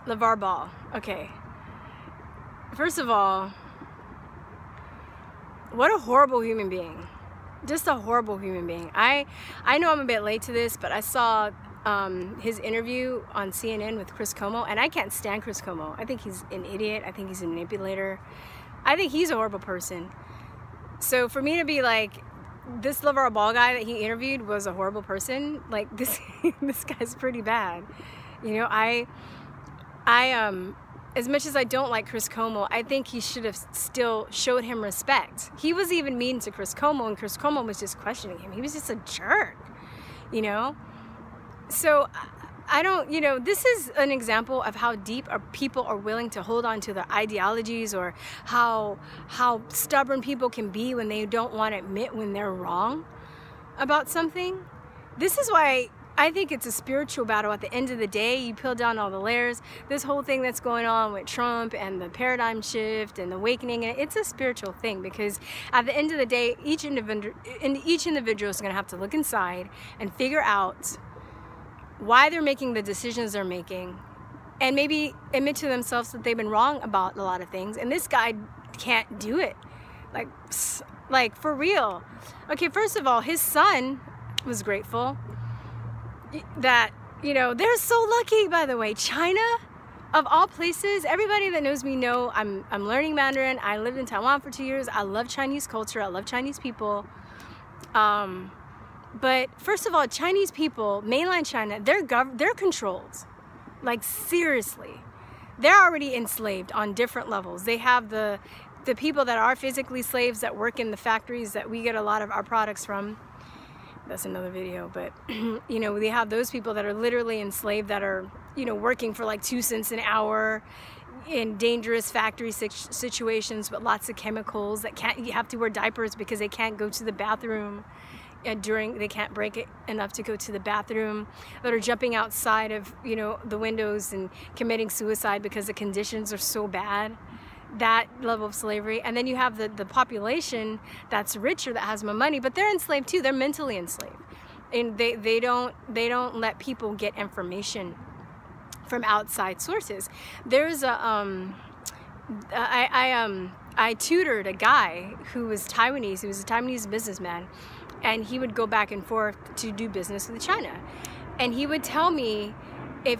Lavar Ball. Okay. First of all, what a horrible human being. Just a horrible human being. I know I'm a bit late to this, but I saw his interview on CNN with Chris Como, and I can't stand Chris Como. I think he's an idiot. I think he's a manipulator. I think he's a horrible person. So for me to be like, this Lavar Ball guy that he interviewed was a horrible person, like this guy's pretty bad. You know, I as much as I don't like Chris Como, I think he should have still showed him respect. He was even mean to Chris Como, and Chris Como was just questioning him. He was just a jerk, you know? So I don't, you know, this is an example of how deep people are willing to hold on to their ideologies, or how stubborn people can be when they don't want to admit when they're wrong about something. This is why I think it's a spiritual battle. At the end of the day, you peel down all the layers. This whole thing that's going on with Trump and the paradigm shift and the awakening, and it's a spiritual thing, because at the end of the day, each individual is going to have to look inside and figure out why they're making the decisions they're making, and maybe admit to themselves that they've been wrong about a lot of things. And this guy can't do it. Like for real. Okay, first of all, his son was grateful that, you know, they're so lucky, by the way. China, of all places, everybody that knows me know I'm learning Mandarin. I lived in Taiwan for 2 years. I love Chinese culture. I love Chinese people. But first of all, Chinese people, mainland China, they're controlled. Like, seriously. They're already enslaved on different levels. They have the people that are physically slaves that work in the factories that we get a lot of our products from. That's another video, but you know, they have those people that are literally enslaved, that are, you know, working for like 2 cents an hour in dangerous factory situations with lots of chemicals, that you have to wear diapers because they can't go to the bathroom they can't break it enough to go to the bathroom, that are jumping outside of, you know, the windows and committing suicide because the conditions are so bad. That level of slavery. And then you have the population that's richer, that has more money, but they're enslaved too. They're mentally enslaved, and they don't let people get information from outside sources. There's a I tutored a guy who was Taiwanese. He was a Taiwanese businessman, and he would go back and forth to do business with China, and he would tell me if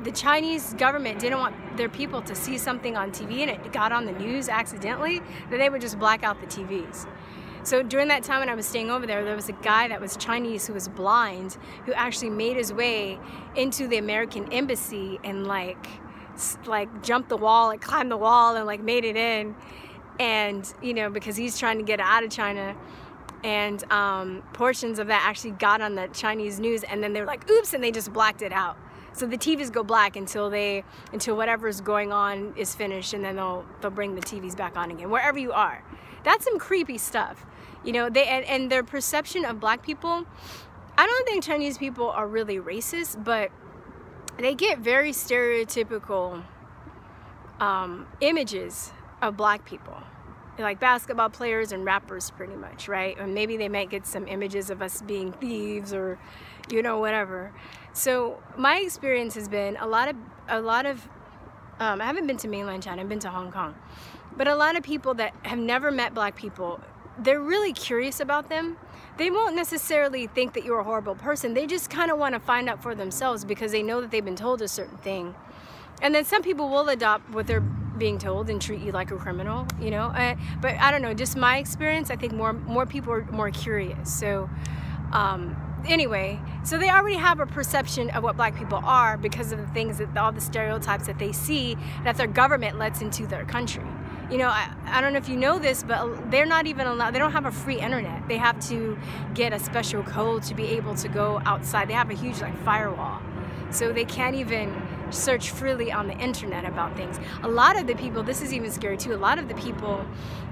the Chinese government didn't want their people to see something on TV and it got on the news accidentally, then they would just black out the TVs. So during that time when I was staying over there, there was a guy that was Chinese who was blind, who actually made his way into the American embassy and like jumped the wall, like climbed the wall and like made it in. And, you know, because he's trying to get out of China. And portions of that actually got on the Chinese news, and then they were like, oops, and they just blacked it out. So the TVs go black until whatever's going on is finished, and then they'll bring the TVs back on again, wherever you are. That's some creepy stuff. You know, and their perception of black people, I don't think Chinese people are really racist, but they get very stereotypical images of black people. Like basketball players and rappers, pretty much, right? Or maybe they might get some images of us being thieves, or, you know, whatever. So my experience has been a lot of I haven't been to mainland China, I've been to Hong Kong, but a lot of people that have never met black people, they're really curious about them. They won't necessarily think that you're a horrible person. They just kind of want to find out for themselves, because they know that they've been told a certain thing. And then some people will adopt what they're being told and treat you like a criminal, you know. But I don't know, just my experience, I think more people are more curious. So anyway, so they already have a perception of what black people are because of the things that all the stereotypes that they see that their government lets into their country. You know, I don't know if you know this, but they're not even allowed, they don't have a free internet. They have to get a special code to be able to go outside. They have a huge like firewall. So they can't even search freely on the internet about things. A lot of the people, this is even scary too, a lot of the people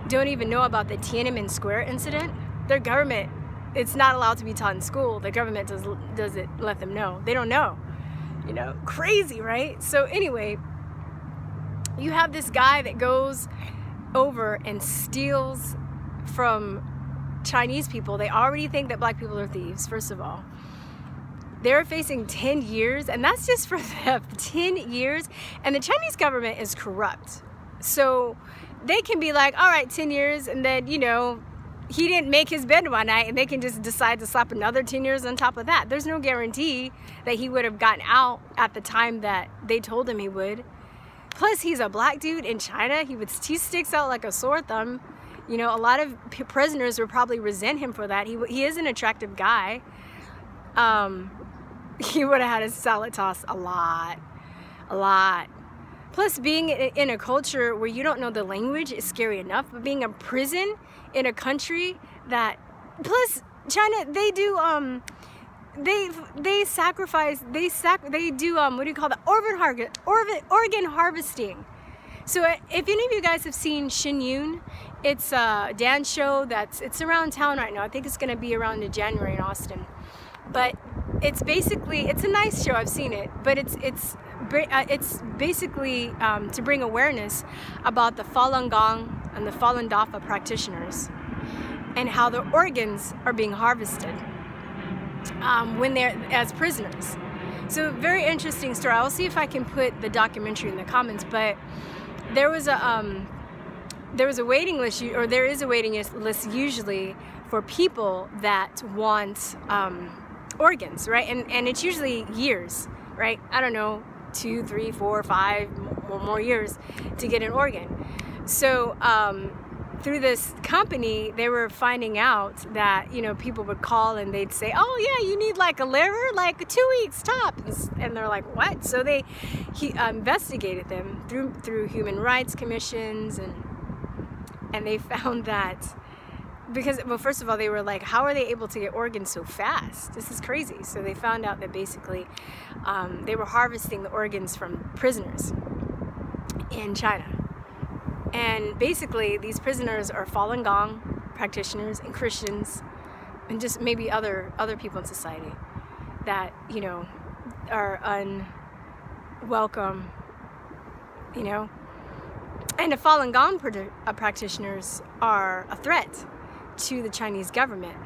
don't even know about the Tiananmen Square incident. Their government, it's not allowed to be taught in school. The government doesn't let them know. They don't know. You know, crazy, right? So anyway, you have this guy that goes over and steals from Chinese people. They already think that black people are thieves, first of all. They're facing 10 years, and that's just for theft. 10 years, and the Chinese government is corrupt. So they can be like, all right, 10 years, and then, you know, he didn't make his bed one night, and they can just decide to slap another 10 years on top of that. There's no guarantee that he would have gotten out at the time that they told him he would. Plus, he's a black dude in China. He sticks out like a sore thumb. You know, a lot of prisoners would probably resent him for that. He is an attractive guy. He would have had his salad toss a lot. Plus, being in a culture where you don't know the language is scary enough, but being in prison in a country that, plus China, they do they sacrifice, they do what do you call that, organ harvesting. So if any of you guys have seen Shen Yun, it's a dance show it's around town right now. I think it's going to be around in January in Austin. But it's basically, it's a nice show, I've seen it, but it's basically to bring awareness about the Falun Gong and the Falun Dafa practitioners and how their organs are being harvested when they're as prisoners. So very interesting story. I'll see if I can put the documentary in the comments, but there was a waiting list, or there is a waiting list usually for people that want organs, right? And it's usually years, right? I don't know, 2, 3, 4, 5 or more years to get an organ. So through this company, they were finding out that, you know, people would call and they'd say, oh yeah, you need like a liver, like 2 weeks tops. And they're like, what? So he investigated them through human rights commissions, and they found that because, well, first of all, they were like, how are they able to get organs so fast? This is crazy. So they found out that basically they were harvesting the organs from prisoners in China. And basically these prisoners are Falun Gong practitioners and Christians and just maybe other people in society that, you know, are unwelcome, you know. And the Falun Gong practitioners are a threat to the Chinese government.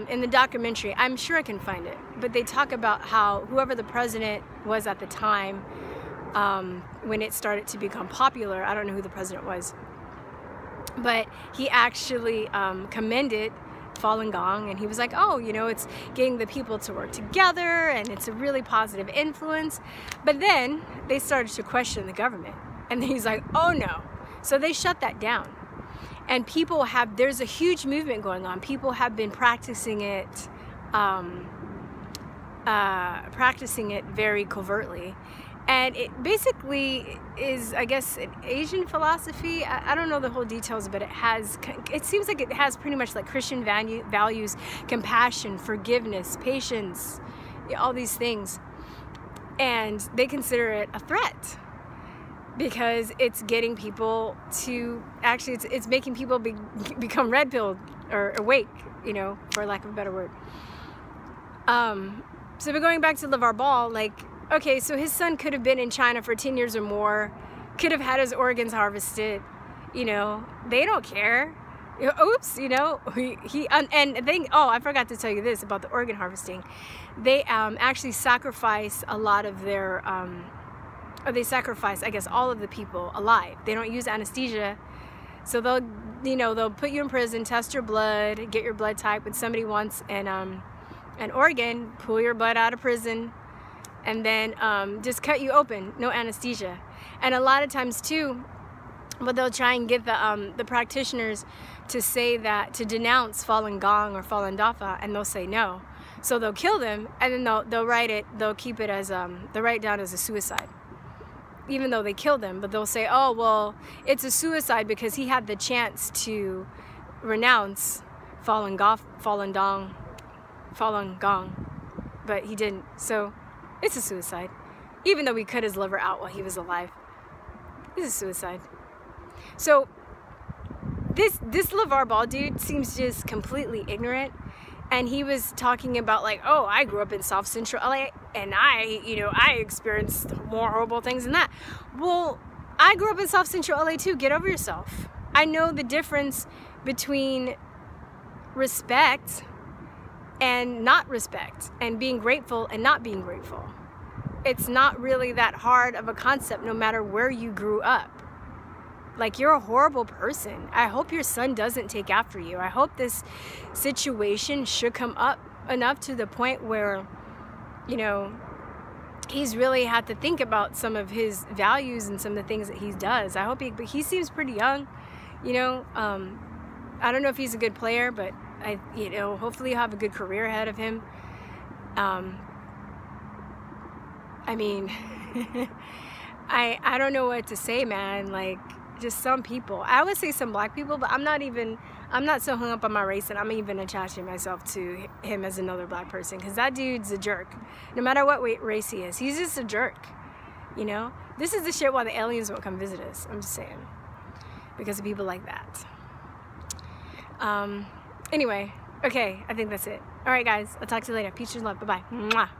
In the documentary, I'm sure I can find it, but they talk about how whoever the president was at the time, when it started to become popular, I don't know who the president was, but he actually commended Falun Gong, and he was like, oh, you know, it's getting the people to work together and it's a really positive influence. But then they started to question the government, and he's like, oh no. So they shut that down. And people there's a huge movement going on. People have been practicing it very covertly. And it basically is, I guess, an Asian philosophy. I don't know the whole details, but it seems like it has pretty much like Christian values, compassion, forgiveness, patience, all these things. And they consider it a threat, because it's getting people to actually, it's making people become red-pilled or awake, you know, for lack of a better word. So we're going back to Lavar Ball, like, okay, so his son could have been in China for 10 years or more, could have had his organs harvested, you know, they don't care. Oops, you know, and the thing, oh, I forgot to tell you this about the organ harvesting. They actually sacrifice a lot of their, or they sacrifice, I guess, all of the people alive. They don't use anesthesia. So they'll, you know, they'll put you in prison, test your blood, get your blood type. When somebody wants an organ, pull your blood out of prison, and then just cut you open, no anesthesia. And a lot of times too, but they'll try and get the practitioners to say that, to denounce Falun Gong or Falun Dafa, and they'll say no. So they'll kill them, and then they'll keep it as, they'll write it down as a suicide, even though they killed them. But they'll say, oh, well, it's a suicide because he had the chance to renounce Falun Gong, but he didn't. So it's a suicide, even though we cut his liver out while he was alive. It's a suicide. So this Lavar Ball dude seems just completely ignorant. And he was talking about like, oh, I grew up in South Central LA, and I experienced more horrible things than that. Well, I grew up in South Central LA too. Get over yourself. I know the difference between respect and not respect, and being grateful and not being grateful. It's not really that hard of a concept, no matter where you grew up. Like, you're a horrible person. I hope your son doesn't take after you. I hope this situation should come up enough to the point where, you know, he's really had to think about some of his values and some of the things that he does. I hope but he seems pretty young, you know. I don't know if he's a good player, but you know, hopefully he'll have a good career ahead of him. I mean, I don't know what to say, man. Like, just some people. I would say some black people, but I'm not so hung up on my race, and I'm even attaching myself to him as another black person, because that dude's a jerk. No matter what race he is, he's just a jerk, you know? This is the shit why the aliens won't come visit us. I'm just saying. Because of people like that. Anyway, okay, I think that's it. All right, guys, I'll talk to you later. Peace and love. Bye-bye. Mwah.